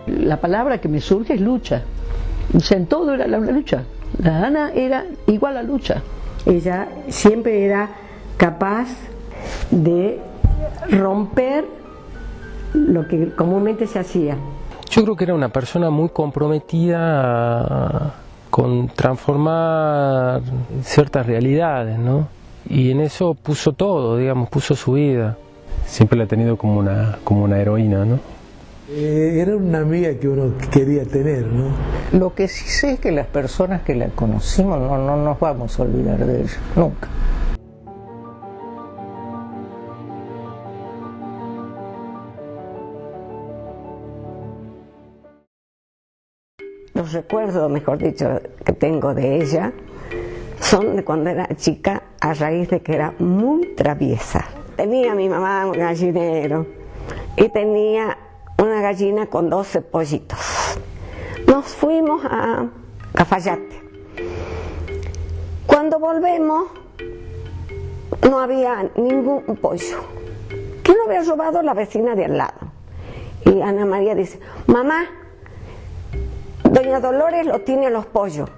la palabra que me surge es lucha. O sea, en todo era la lucha. La Ana era igual a lucha. Ella siempre era capaz de romper lo que comúnmente se hacía. Yo creo que era una persona muy comprometida con transformar ciertas realidades, ¿no? Y en eso puso todo, digamos, puso su vida. Siempre la ha tenido como una heroína, ¿no? Era una amiga que uno quería tener, ¿no? Lo que sí sé es que las personas que la conocimos no nos vamos a olvidar de ella, nunca. Los recuerdos, mejor dicho, que tengo de ella son de cuando era chica, a raíz de que era muy traviesa. Tenía mi mamá un gallinero y tenía una gallina con 12 pollitos. Nos fuimos a Cafayate. Cuando volvemos no había ningún pollo. ¿Quién lo había robado? La vecina de al lado. Y Ana María dice: mamá, doña Dolores lo tiene a los pollos.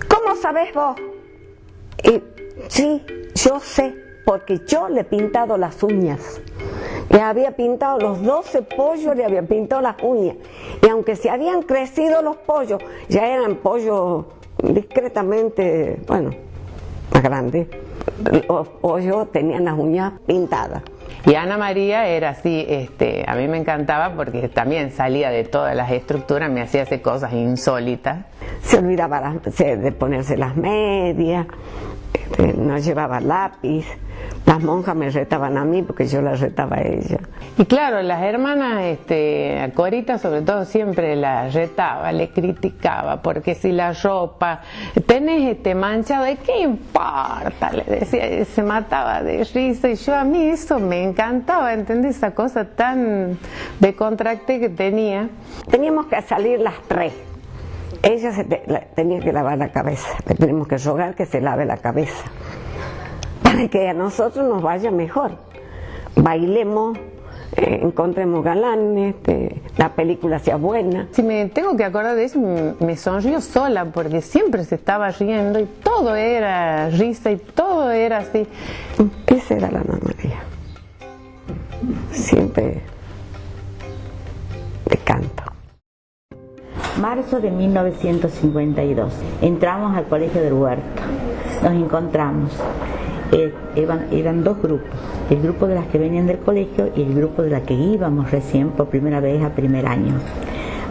¿Cómo sabés vos? Y sí, yo sé, porque yo le he pintado las uñas. Le había pintado los 12 pollos, le había pintado las uñas. Y aunque se habían crecido los pollos, ya eran pollos discretamente, bueno, más grandes. Los pollos tenían las uñas pintadas. Y Ana María era así, a mí me encantaba porque también salía de todas las estructuras, me hacía hacer cosas insólitas. Se olvidaba de ponerse las medias, no llevaba lápiz. Las monjas me retaban a mí porque yo las retaba a ella. Y claro, las hermanas, a Corita sobre todo, siempre la retaba, le criticaba, porque si la ropa tenés manchado, ¿qué importa? Le decía, y se mataba de risa, y yo a mí eso me encantaba, ¿entendés? Esa cosa tan descontracté que tenía. Teníamos que salir las 3. Ella tenía que lavar la cabeza, le tenemos que rogar que se lave la cabeza, para que a nosotros nos vaya mejor. Bailemos, encontremos galanes, la película sea buena. Si me tengo que acordar de eso, me sonrío sola, porque siempre se estaba riendo y todo era risa y todo era así. Esa era la Ana María. Siempre de canto. Marzo de 1952. Entramos al colegio del Huerto. Nos encontramos. Eran 2 grupos, el grupo de las que venían del colegio y el grupo de las que íbamos recién por primera vez a primer año.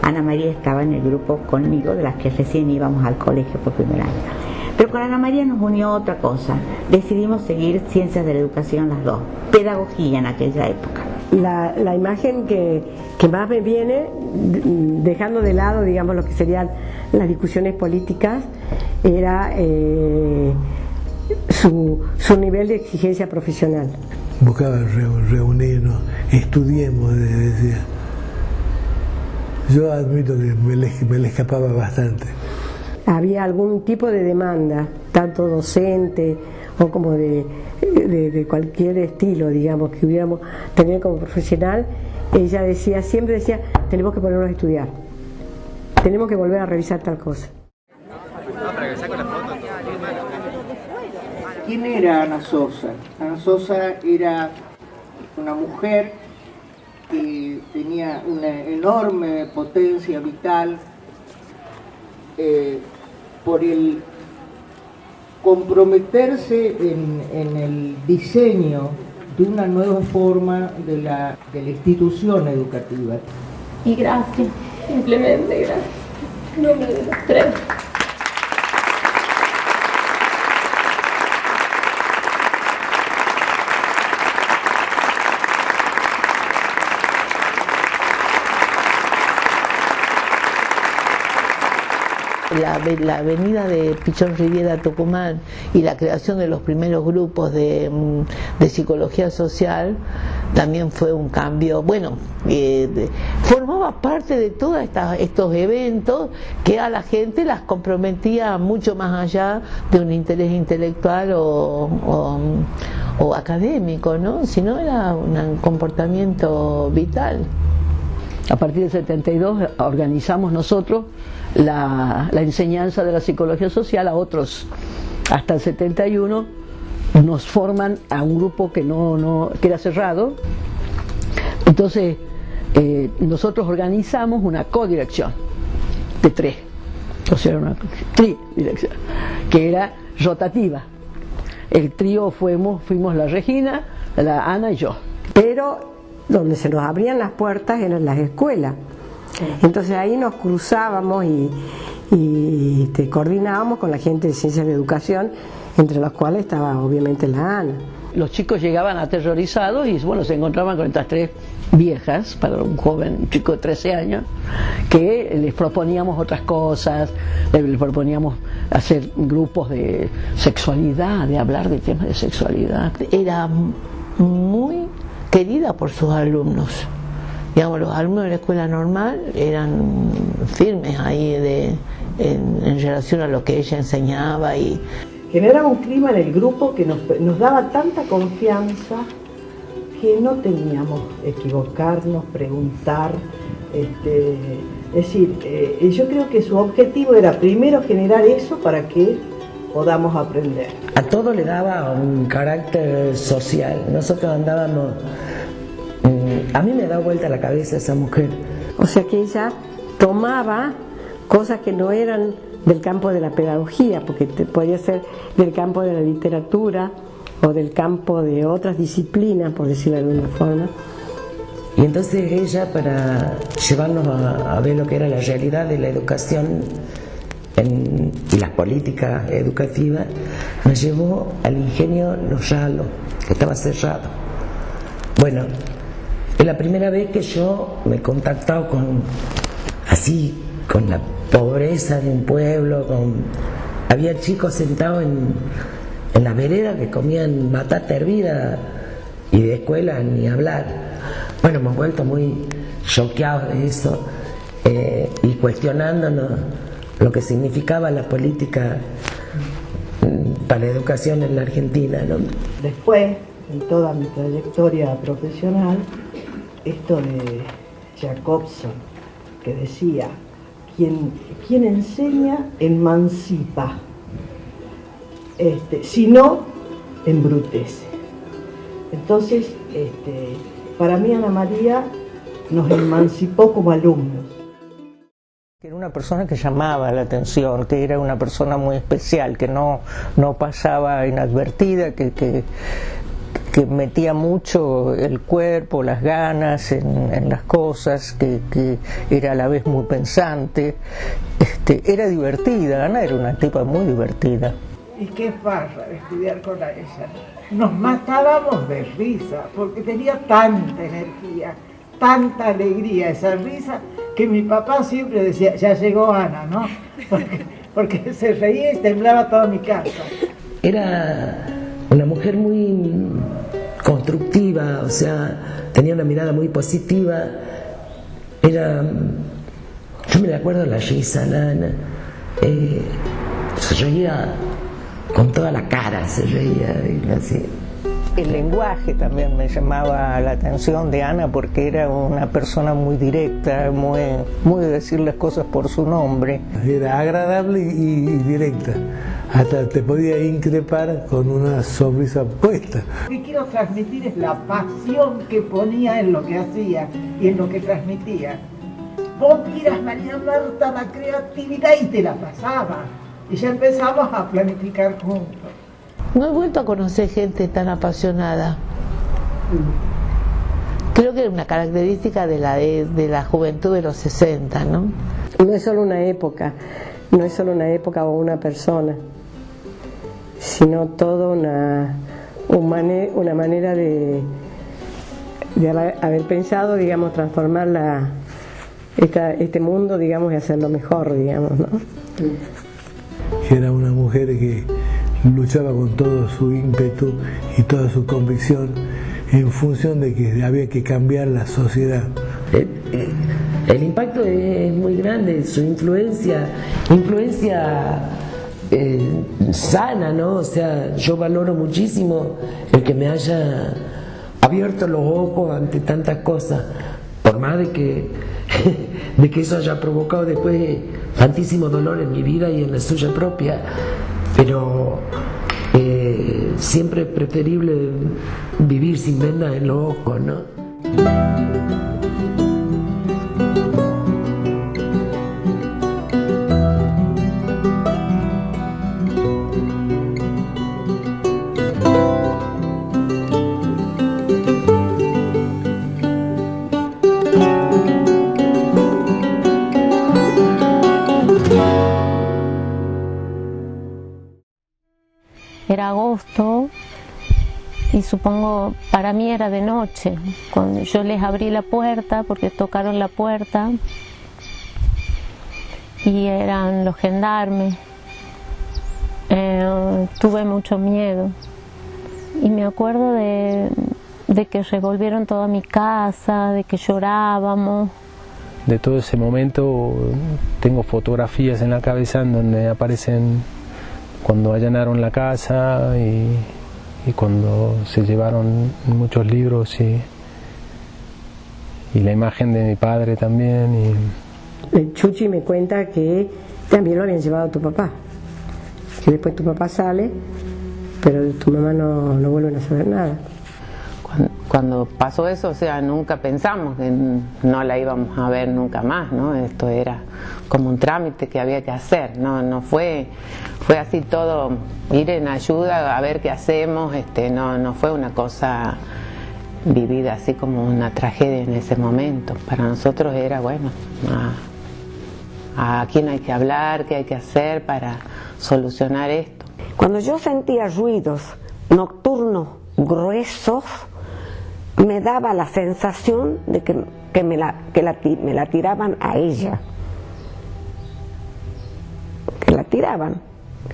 Ana María estaba en el grupo conmigo de las que recién íbamos al colegio por primer año. Pero con Ana María nos unió otra cosa, decidimos seguir ciencias de la educación las dos, pedagogía en aquella época. La imagen que más me viene, dejando de lado, digamos, lo que serían las discusiones políticas, era su nivel de exigencia profesional. Buscaba reunirnos, estudiemos, decía. Yo admito que me le escapaba bastante. Había algún tipo de demanda, tanto docente o como de cualquier estilo, digamos, que hubiéramos tener como profesional. Ella decía, siempre decía, tenemos que ponernos a estudiar, tenemos que volver a revisar tal cosa. ¿Quién era Ana Sosa? Ana Sosa era una mujer que tenía una enorme potencia vital por el comprometerse en el diseño de una nueva forma de la institución educativa. Y gracias, simplemente gracias. En nombre de los 3. La avenida de Pichón Riviera a Tucumán y la creación de los primeros grupos de psicología social también fue un cambio. Bueno, formaba parte de todos estos eventos que a la gente las comprometía mucho más allá de un interés intelectual o académico, ¿no? Sino era un comportamiento vital. A partir del 72 organizamos nosotros la enseñanza de la psicología social a otros. Hasta el 71 nos forman a un grupo que que era cerrado. Entonces nosotros organizamos una codirección de 3, o sea, una tridirección, que era rotativa. El trío fuimos la Regina, la Ana y yo. Pero donde se nos abrían las puertas eran las escuelas. Entonces ahí nos cruzábamos y coordinábamos con la gente de Ciencias de Educación, entre los cuales estaba obviamente la Ana. Los chicos llegaban aterrorizados y bueno, se encontraban con estas 3 viejas, para un chico de 13 años, que les proponíamos otras cosas, les proponíamos hacer grupos de sexualidad, de hablar de temas de sexualidad. Era muy querida por sus alumnos. Digamos, los alumnos de la escuela normal eran firmes ahí en relación a lo que ella enseñaba y generaba un clima en el grupo que nos daba tanta confianza que no temíamos equivocarnos, preguntar. Es decir, yo creo que su objetivo era primero generar eso para que podamos aprender. A todo le daba un carácter social. Nosotros andábamos... A mí me da vuelta la cabeza esa mujer. O sea que ella tomaba cosas que no eran del campo de la pedagogía, porque podía ser del campo de la literatura o del campo de otras disciplinas, por decirlo de alguna forma. Y entonces ella, para llevarnos a ver lo que era la realidad de la educación y las políticas educativas, nos llevó al ingenio Los Ralos, que estaba cerrado. Bueno, es la primera vez que yo me he contactado con la pobreza de un pueblo. Había chicos sentados en la vereda que comían batata hervida, y de escuela ni hablar. Bueno, hemos vuelto muy choqueados de eso y cuestionándonos lo que significaba la política para la educación en la Argentina, ¿no? Después, en toda mi trayectoria profesional, esto de Jacobson, que decía: quien enseña emancipa, si no, embrutece. Entonces, para mí Ana María nos emancipó como alumnos. Era una persona que llamaba la atención, que era una persona muy especial, que no pasaba inadvertida, que metía mucho el cuerpo, las ganas en las cosas, que era a la vez muy pensante, era divertida. Ana era una tipa muy divertida. Y qué farra estudiar con ella. Nos matábamos de risa, porque tenía tanta energía, tanta alegría, esa risa, que mi papá siempre decía: ya llegó Ana, ¿no? Porque se reía y temblaba toda mi casa. Era una mujer muy constructiva, o sea, tenía una mirada muy positiva. Yo me acuerdo de la risa, Ana. Se reía con toda la cara, se reía así. El lenguaje también me llamaba la atención de Ana, porque era una persona muy directa, muy de decir las cosas por su nombre. Era agradable y directa, hasta te podía increpar con una sonrisa puesta. Lo que quiero transmitir es la pasión que ponía en lo que hacía y en lo que transmitía. Vos miras, María Marta, la creatividad, y te la pasaba. Y ya empezamos a planificar juntos. No he vuelto a conocer gente tan apasionada. Creo que es una característica de la juventud de los 60, ¿no? No es solo una época, no es solo una época o una persona, sino toda una manera de haber pensado, digamos, transformar este mundo, digamos, y hacerlo mejor, digamos, ¿no? Era una mujer que luchaba con todo su ímpetu y toda su convicción en función de que había que cambiar la sociedad. El impacto es muy grande, su influencia sana, ¿no? O sea, yo valoro muchísimo el que me haya abierto los ojos ante tantas cosas, por más de que de que eso haya provocado después tantísimo dolor en mi vida y en la suya propia, pero siempre es preferible vivir sin vendas en los ojos, ¿no? Era agosto y supongo para mí era de noche. Cuando yo les abrí la puerta, porque tocaron la puerta, y eran los gendarmes, tuve mucho miedo. Y me acuerdo de que revolvieron toda mi casa, de que llorábamos. De todo ese momento tengo fotografías en la cabeza en donde aparecen cuando allanaron la casa y cuando se llevaron muchos libros y la imagen de mi padre también. Chuchi me cuenta que también lo habían llevado a tu papá, que después tu papá sale, pero de tu mamá no vuelven a saber nada. Cuando pasó eso, o sea, nunca pensamos que no la íbamos a ver nunca más, ¿no? Esto era como un trámite que había que hacer, no fue así todo, ir en ayuda a ver qué hacemos, no fue una cosa vivida así como una tragedia en ese momento. Para nosotros era, bueno, a quién hay que hablar, qué hay que hacer para solucionar esto. Cuando yo sentía ruidos nocturnos gruesos, me daba la sensación de que me la tiraban a ella, que la tiraban,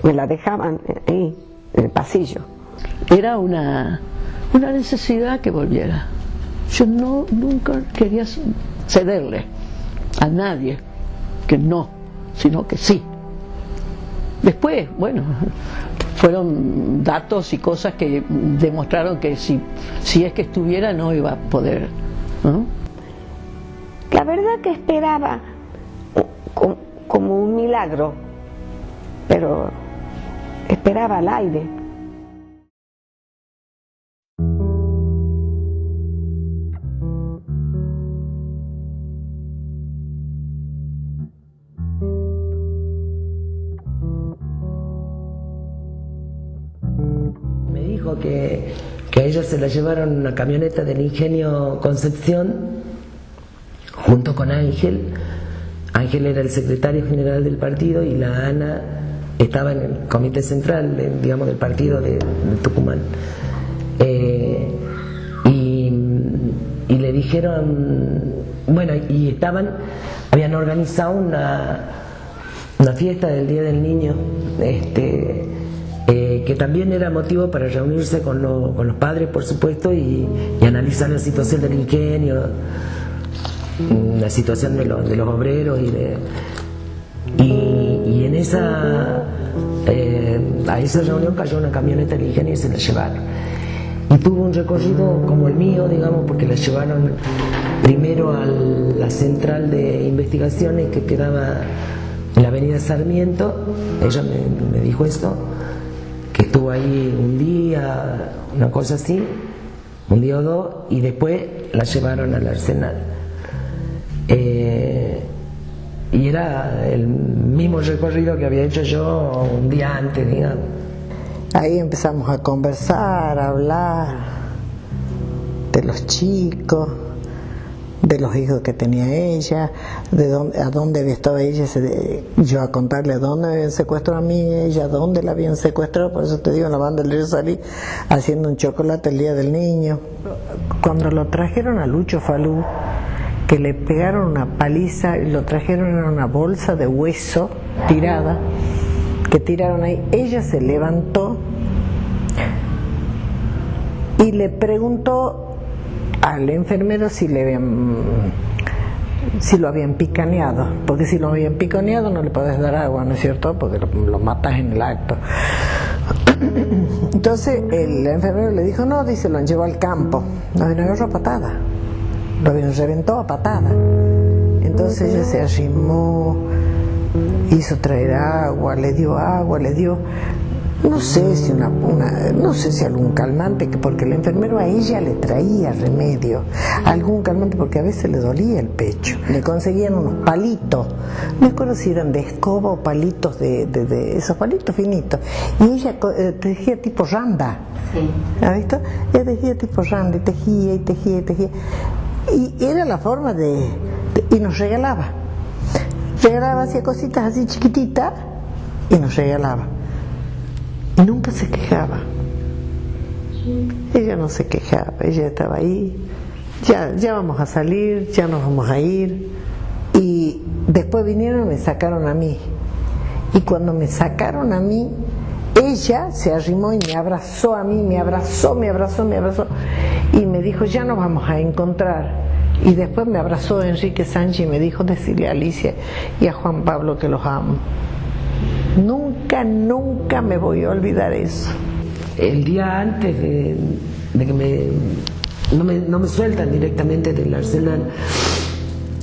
me la dejaban ahí en el pasillo. Era una necesidad que volviera. Yo nunca quería cederle a nadie que no, sino que sí. Después, bueno, fueron datos y cosas que demostraron que si es que estuviera no iba a poder, ¿no? La verdad que esperaba como un milagro, pero esperaba al aire. Que a ella se la llevaron en una camioneta del Ingenio Concepción junto con Ángel. Ángel era el secretario general del partido y la Ana estaba en el comité central del partido de Tucumán, y le dijeron, bueno, y habían organizado una fiesta del Día del Niño, que también era motivo para reunirse con los padres, por supuesto, y analizar la situación del ingenio, la situación de los obreros y en a esa reunión cayó una camioneta del ingenio y se la llevaron. Y tuvo un recorrido como el mío, digamos, porque la llevaron primero a la central de investigaciones que quedaba en la avenida Sarmiento. Ella me dijo esto, que estuvo ahí un día, una cosa así, un día o dos, y después la llevaron al Arsenal. Y era el mismo recorrido que había hecho yo un día antes, digamos. Ahí empezamos a conversar, a hablar de los chicos, de los hijos que tenía ella, a dónde había estado ella, yo a contarle a dónde habían secuestrado a mí, ella a dónde la habían secuestrado. Por eso te digo, en la banda del río salí haciendo un chocolate el Día del Niño. Cuando lo trajeron a Lucho Falú, que le pegaron una paliza y lo trajeron en una bolsa de hueso tirada, que tiraron ahí, ella se levantó y le preguntó al enfermero si lo habían picaneado, porque si lo habían picaneado no le podés dar agua, ¿no es cierto? Porque lo matas en el acto. Entonces el enfermero le dijo, no, dice, lo han llevado al campo, lo habían agarrado a patada, lo habían reventado a patada. entonces ella se arrimó, hizo traer agua, le dio, no sé si no sé si algún calmante, porque el enfermero a ella le traía remedio, algún calmante, porque a veces le dolía el pecho. Le conseguían unos palitos, no recuerdo si eran de escoba o palitos de esos palitos finitos, y ella tejía tipo randa. Sí. ¿Has visto? Ella tejía tipo randa, y tejía, y era la forma y nos regalaba, hacía cositas así chiquititas y nos regalaba. Y nunca se quejaba. Ella no se quejaba, ella estaba ahí, ya vamos a salir, ya nos vamos a ir. Y después vinieron y me sacaron a mí. Y cuando me sacaron a mí, ella se arrimó y me abrazó a mí, me abrazó. Y me dijo, ya nos vamos a encontrar. Y después me abrazó Enrique Sánchez y me dijo, decirle a Alicia y a Juan Pablo que los amo. Nunca me voy a olvidar eso. El día antes de que no me sueltan directamente del Arsenal,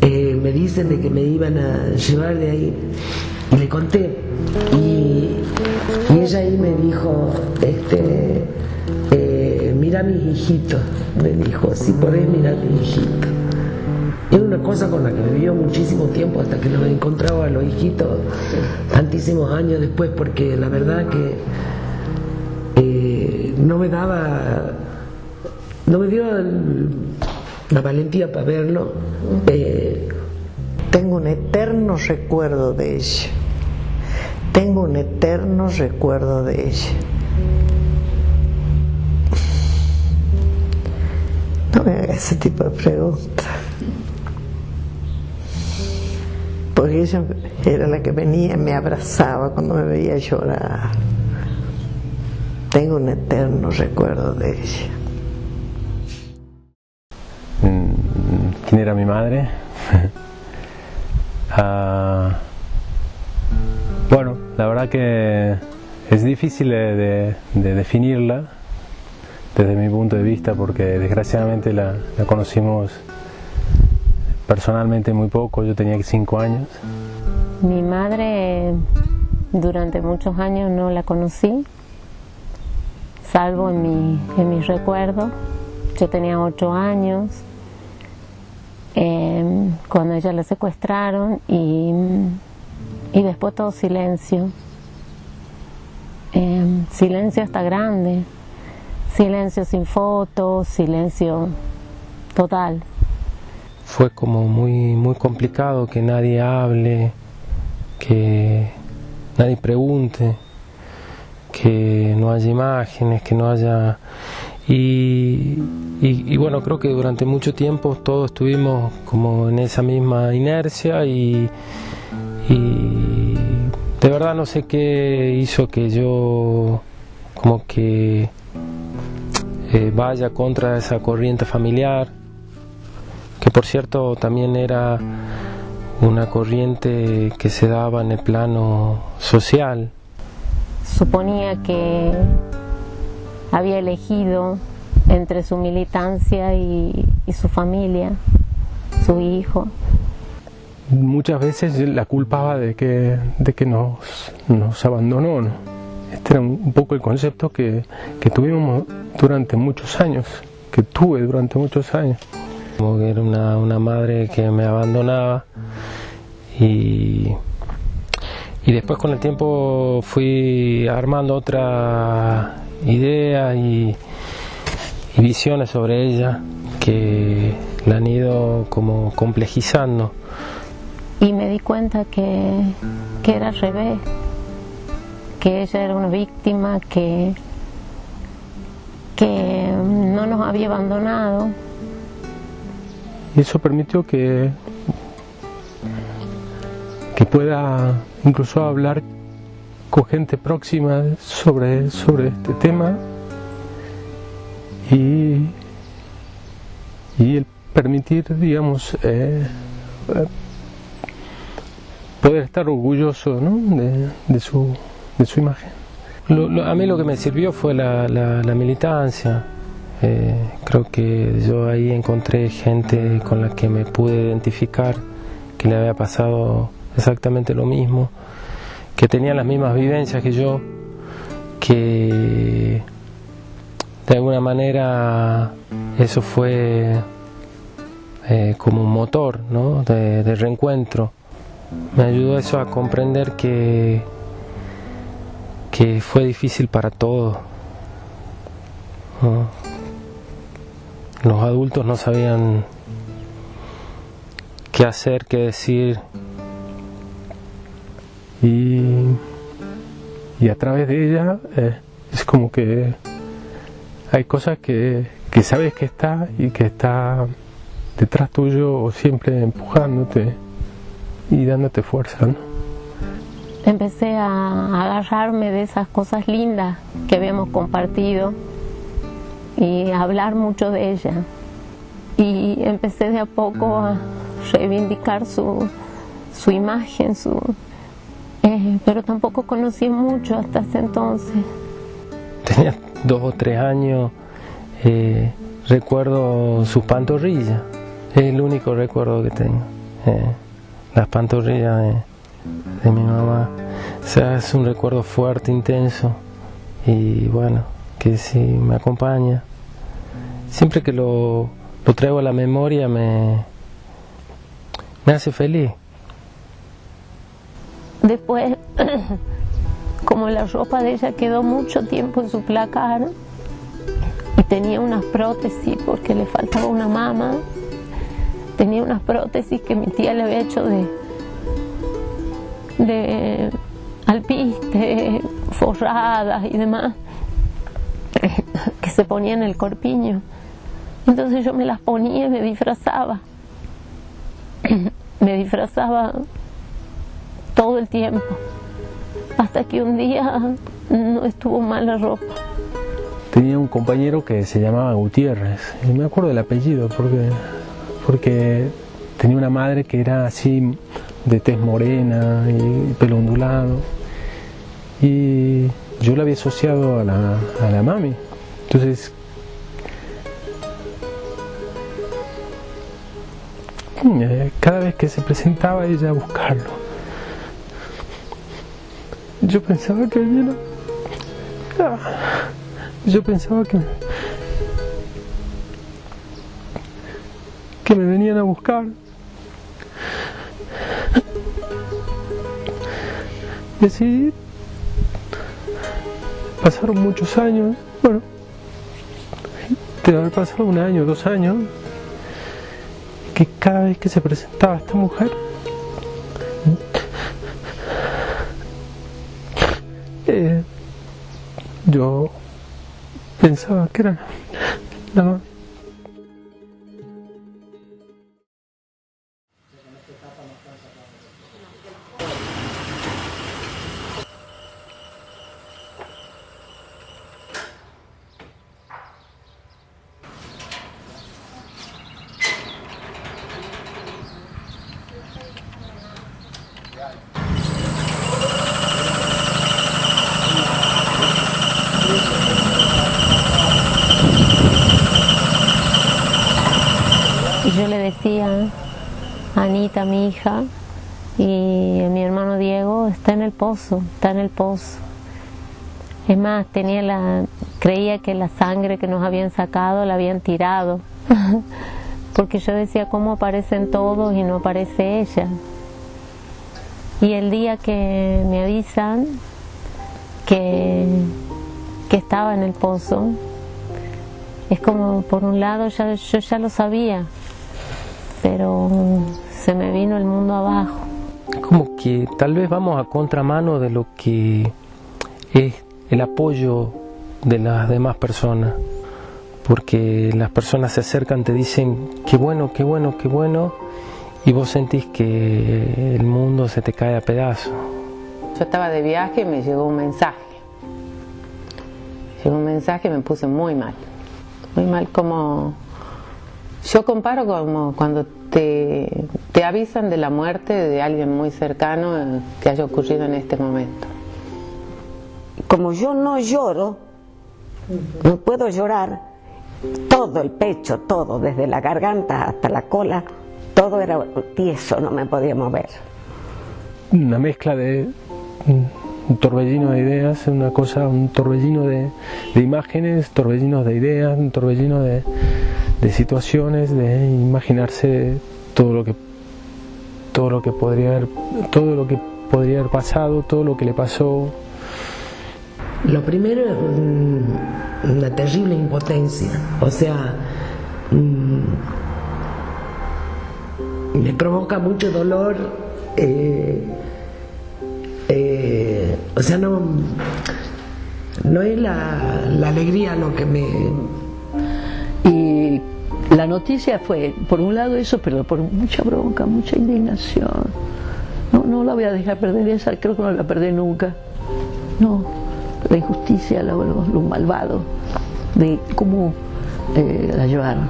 me dicen de que me iban a llevar de ahí, y le conté, y ella ahí me dijo, mira a mis hijitos, me dijo, si podés mirar a mis hijitos. Era una cosa con la que vivió muchísimo tiempo hasta que los encontraba a los hijitos tantísimos años después, porque la verdad que no me dio la valentía para verlo. Tengo un eterno recuerdo de ella. No me haga ese tipo de preguntas. Porque ella era la que venía y me abrazaba cuando me veía llorar. Tengo un eterno recuerdo de ella. ¿Quién era mi madre? Bueno, la verdad que es difícil de definirla desde mi punto de vista, porque desgraciadamente la conocimos personalmente muy poco. Yo tenía 5 años. Mi madre durante muchos años no la conocí, salvo en mis recuerdos. Yo tenía 8 años cuando ella la secuestraron, y después todo silencio, silencio hasta grande, silencio sin fotos, silencio total. Fue como muy complicado que nadie hable, que nadie pregunte, que no haya imágenes, que no haya... Y bueno, creo que durante mucho tiempo todos estuvimos como en esa misma inercia, y de verdad no sé qué hizo que yo como que vaya contra esa corriente familiar, que por cierto también era una corriente que se daba en el plano social. Suponía que había elegido entre su militancia y su familia, su hijo. Muchas veces la culpaba de que nos abandonó, ¿no? Este era un poco el concepto que tuvimos durante muchos años, que tuve durante muchos años. Como que era una madre que me abandonaba, y después con el tiempo fui armando otra idea y visiones sobre ella que la han ido como complejizando. Y me di cuenta que era al revés, que ella era una víctima, que no nos había abandonado. Y eso permitió que pueda incluso hablar con gente próxima sobre este tema, y el permitir, digamos, poder estar orgulloso, ¿no?, de su imagen. A mí lo que me sirvió fue la militancia. Creo que yo ahí encontré gente con la que me pude identificar que le había pasado exactamente lo mismo, que tenía las mismas vivencias que yo, que de alguna manera eso fue como un motor, ¿no? de reencuentro. Me ayudó eso a comprender que fue difícil para todos, ¿no? Los adultos no sabían qué hacer, qué decir, y a través de ella es como que hay cosas que sabes que está y que está detrás tuyo o siempre empujándote y dándote fuerza, ¿no? Empecé a agarrarme de esas cosas lindas que habíamos compartido y a hablar mucho de ella, y empecé de a poco a reivindicar su imagen, pero tampoco conocí mucho hasta ese entonces. Tenía 2 o 3 años, recuerdo sus pantorrillas, es el único recuerdo que tengo, las pantorrillas de mi mamá. O sea, es un recuerdo fuerte, intenso, y bueno, que sí me acompaña. Siempre que lo traigo a la memoria me hace feliz. Después, como la ropa de ella quedó mucho tiempo en su placar y tenía unas prótesis porque le faltaba una mama, tenía unas prótesis que mi tía le había hecho de alpiste, forradas y demás, que se ponía en el corpiño. Entonces yo me las ponía y me disfrazaba todo el tiempo, hasta que un día no estuvo mal la ropa. Tenía un compañero que se llamaba Gutiérrez, y me acuerdo del apellido porque tenía una madre que era así de tez morena y pelo ondulado, y yo la había asociado a la mami. Entonces cada vez que se presentaba ella a buscarlo, yo pensaba que me venían a buscar. Y así pasaron muchos años, bueno, debe haber pasado 1 año, 2 años, que cada vez que se presentaba esta mujer, yo pensaba que era la mamá. Y yo le decía a Anita, mi hija, y a mi hermano Diego, está en el pozo, está en el pozo. Es más, creía que la sangre que nos habían sacado la habían tirado, porque yo decía, ¿cómo aparecen todos y no aparece ella? Y el día que me avisan que estaba en el pozo, es como, por un lado, yo ya lo sabía, pero se me vino el mundo abajo. Como que tal vez vamos a contramano de lo que es el apoyo de las demás personas, porque las personas se acercan, te dicen qué bueno, qué bueno, qué bueno, y vos sentís que el mundo se te cae a pedazos. Yo estaba de viaje y me llegó un mensaje. Llegó un mensaje y me puse muy mal, como yo comparo como cuando te avisan de la muerte de alguien muy cercano que haya ocurrido en este momento. Como yo no lloro, no puedo llorar, todo el pecho, todo, desde la garganta hasta la cola, todo era tieso, no me podía mover. Una mezcla de un torbellino de ideas, un torbellino de imágenes, torbellinos de ideas, un torbellino de situaciones, de imaginarse todo lo que podría haber pasado, todo lo que le pasó. Lo primero es una terrible impotencia, o sea, me provoca mucho dolor, o sea, no es la alegría lo que me... Y la noticia fue, por un lado eso, pero por mucha bronca, mucha indignación. No la voy a dejar perder esa, creo que no la perdí nunca. No, la injusticia, lo malvado, de cómo la llevaron.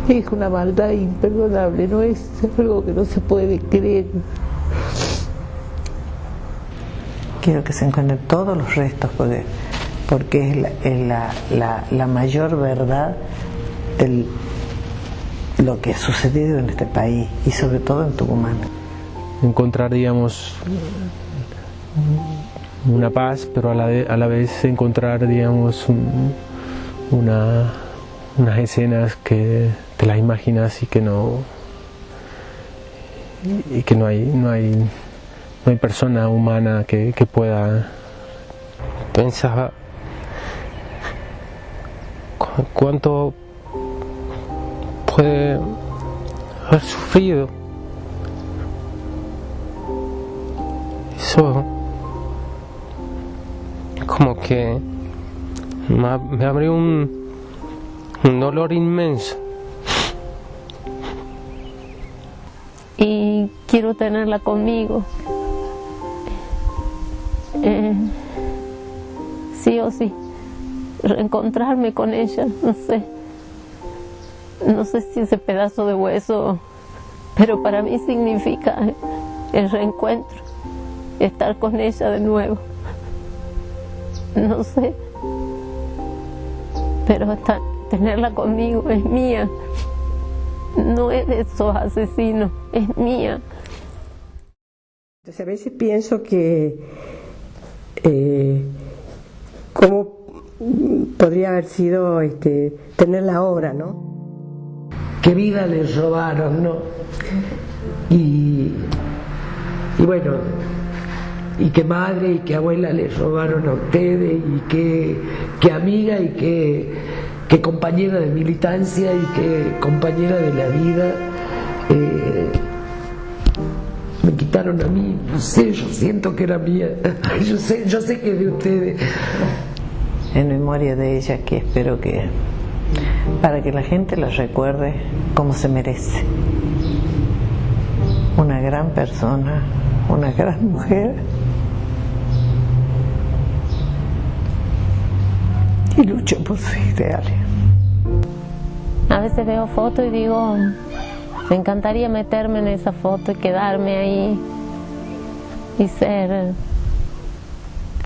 Es una maldad imperdonable, no es algo que no se puede creer. Quiero que se encuentren todos los restos porque es la mayor verdad de lo que ha sucedido en este país y sobre todo en Tucumán. Encontrar, digamos, una paz, pero a la vez encontrar, digamos, unas escenas que te las imaginas y que no hay persona humana que pueda. Pensaba cuánto puede haber sufrido. Eso como que me abrió un dolor inmenso. Y quiero tenerla conmigo. Sí o sí, reencontrarme con ella, no sé si ese pedazo de hueso, pero para mí significa el reencuentro, estar con ella de nuevo, no sé, pero tenerla conmigo es mía, no es de esos asesinos, es mía. Entonces a veces pienso que cómo podría haber sido tenerla ahora, ¿no? Qué vida les robaron, ¿no? Y bueno, y qué madre y qué abuela les robaron a ustedes, y qué amiga y qué compañera de militancia y qué compañera de la vida. Me quitaron a mí, no sé, yo siento que era mía, yo sé que es de ustedes. En memoria de ella, que espero que para que la gente la recuerde como se merece. Una gran persona, una gran mujer, y luchó por sus ideales. A veces veo fotos y digo, me encantaría meterme en esa foto y quedarme ahí y ser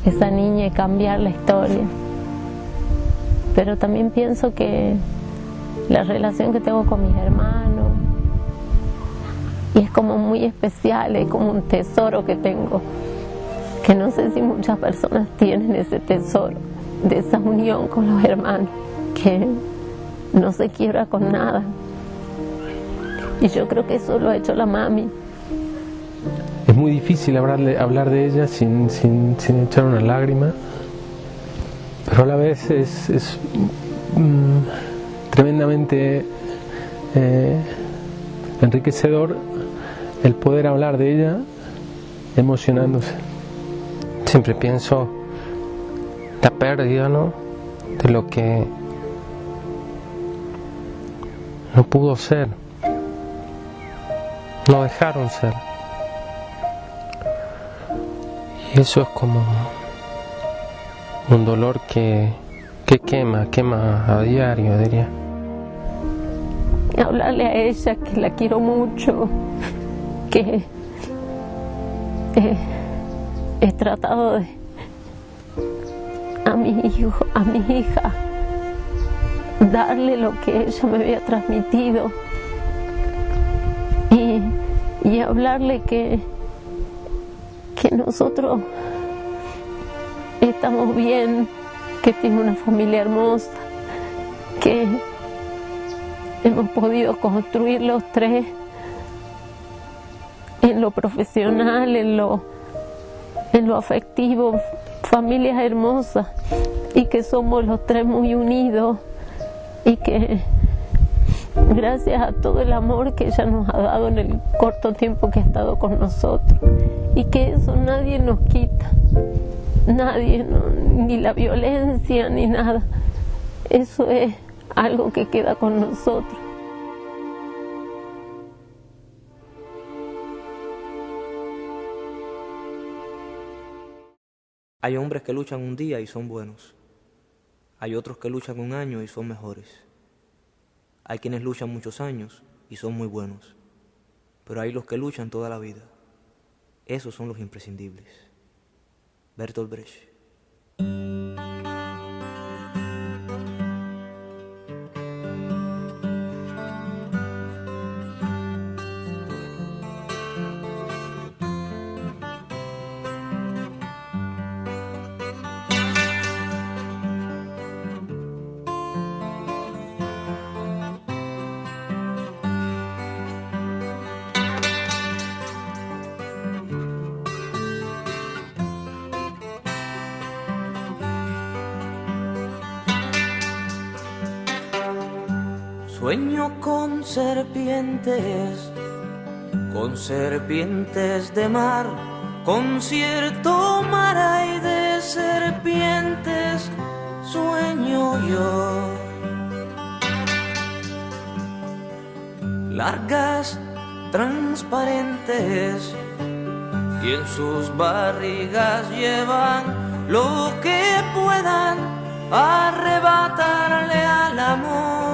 esa niña y cambiar la historia. Pero también pienso que la relación que tengo con mis hermanos, y es como muy especial, es como un tesoro que tengo, que no sé si muchas personas tienen ese tesoro, de esa unión con los hermanos, que no se quiebra con nada. Y yo creo que eso lo ha hecho la mami. Es muy difícil hablar de ella sin echar una lágrima, pero a la vez es tremendamente enriquecedor el poder hablar de ella emocionándose. Siempre pienso la pérdida, ¿no?, de lo que no pudo ser, no dejaron ser. Y eso es como un dolor que quema a diario, diría. Hablarle a ella que la quiero mucho, que he tratado de a mi hijo, a mi hija, darle lo que ella me había transmitido, y hablarle que nosotros estamos bien, que tiene una familia hermosa, que hemos podido construir los tres en lo profesional, en lo afectivo, familias hermosas, y que somos los tres muy unidos, y que gracias a todo el amor que ella nos ha dado en el corto tiempo que ha estado con nosotros, y que eso nadie nos quita, nadie, ni la violencia ni nada, eso es algo que queda con nosotros. Hay hombres que luchan un día y son buenos. Hay otros que luchan un año y son mejores. Hay quienes luchan muchos años y son muy buenos. Pero hay los que luchan toda la vida. Esos son los imprescindibles. Bertolt Brecht. Sueño con serpientes de mar, concierto mar hay de serpientes, sueño yo. Largas, transparentes, y en sus barrigas llevan lo que puedan arrebatarle al amor.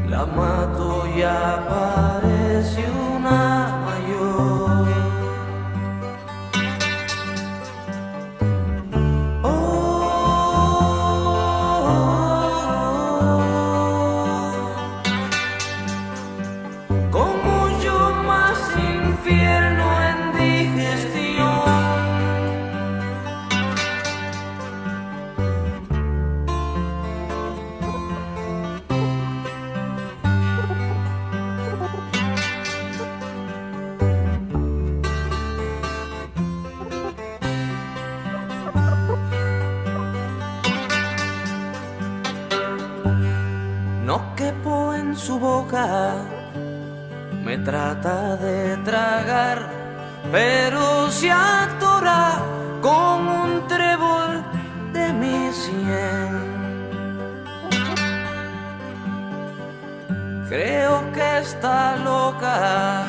La mato y aparece una mayor. Como yo más infierno en digestión. No quepo en su boca, me trata de tragar, pero se atora con un trébol de mi sien. Creo que está loca,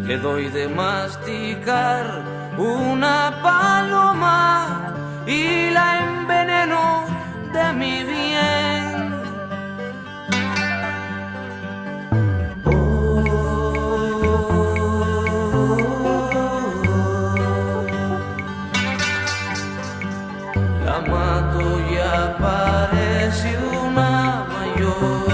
le doy de masticar una paloma y la enveneno de mi bien. La mato y aparece una mayor.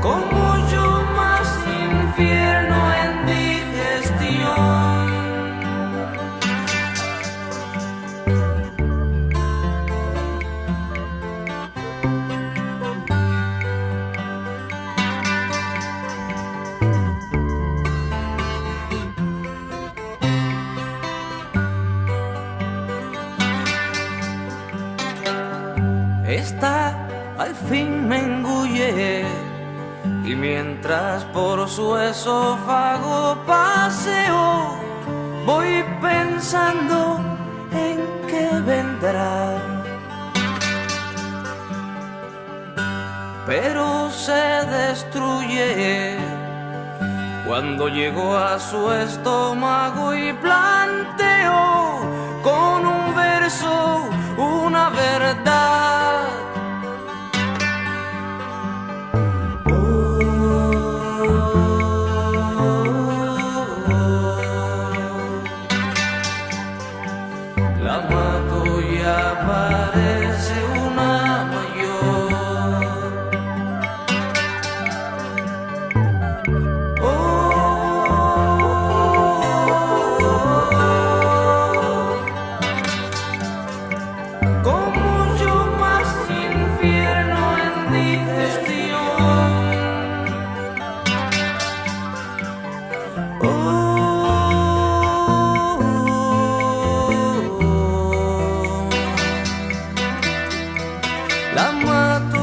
Como yo más infierno en digestión. Esta al fin me engulle y mientras por su esófago paseo voy pensando en qué vendrá. Pero se destruye cuando llego a su estómago y planteo con un verso una verdad. la mato